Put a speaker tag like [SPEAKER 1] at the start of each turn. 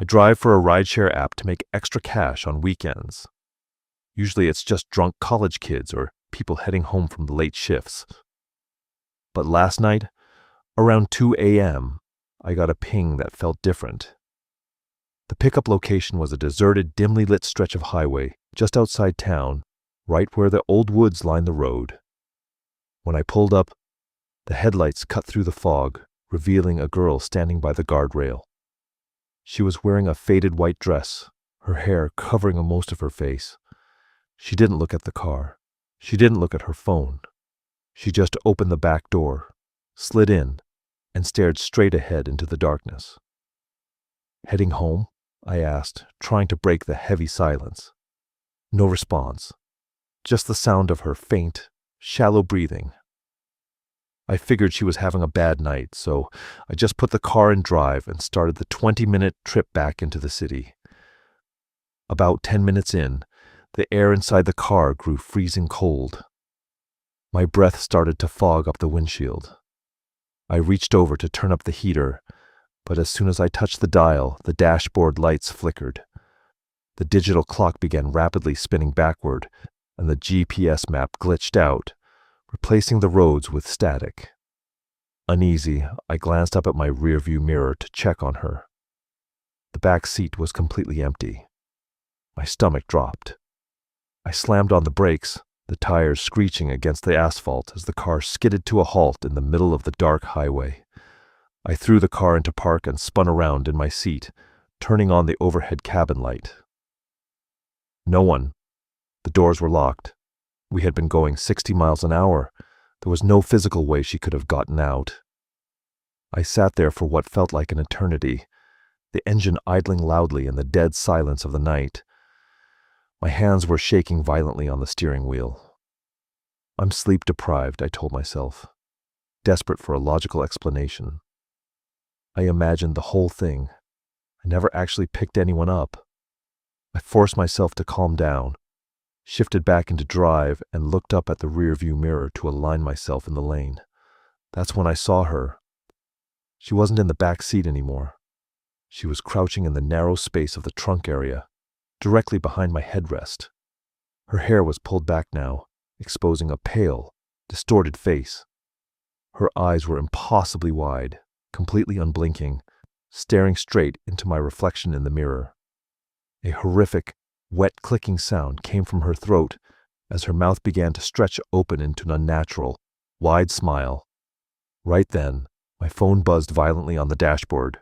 [SPEAKER 1] I drive for a rideshare app to make extra cash on weekends. Usually it's just drunk college kids or people heading home from the late shifts. But last night, around 2 a.m., I got a ping that felt different. The pickup location was a deserted, dimly lit stretch of highway just outside town, right where the old woods line the road. When I pulled up, the headlights cut through the fog, revealing a girl standing by the guardrail. She was wearing a faded white dress, her hair covering most of her face. She didn't look at the car. She didn't look at her phone. She just opened the back door, slid in, and stared straight ahead into the darkness. "Heading home?" I asked, trying to break the heavy silence. No response, just the sound of her faint, shallow breathing. I figured she was having a bad night, so I just put the car in drive and started the 20-minute trip back into the city. About 10 minutes in, the air inside the car grew freezing cold. My breath started to fog up the windshield. I reached over to turn up the heater, but as soon as I touched the dial, the dashboard lights flickered. The digital clock began rapidly spinning backward, and the GPS map glitched out, replacing the roads with static. Uneasy, I glanced up at my rearview mirror to check on her. The back seat was completely empty. My stomach dropped. I slammed on the brakes, the tires screeching against the asphalt as the car skidded to a halt in the middle of the dark highway. I threw the car into park and spun around in my seat, turning on the overhead cabin light. No one. The doors were locked. We had been going 60 miles an hour. There was no physical way she could have gotten out. I sat there for what felt like an eternity, the engine idling loudly in the dead silence of the night. My hands were shaking violently on the steering wheel. I'm sleep-deprived, I told myself, desperate for a logical explanation. I imagined the whole thing. I never actually picked anyone up. I forced myself to calm down, shifted back into drive, and looked up at the rearview mirror to align myself in the lane. That's when I saw her. She wasn't in the back seat anymore. She was crouching in the narrow space of the trunk area, directly behind my headrest. Her hair was pulled back now, exposing a pale, distorted face. Her eyes were impossibly wide, completely unblinking, staring straight into my reflection in the mirror. A horrific, wet clicking sound came from her throat as her mouth began to stretch open into an unnatural, wide smile. Right then, my phone buzzed violently on the dashboard.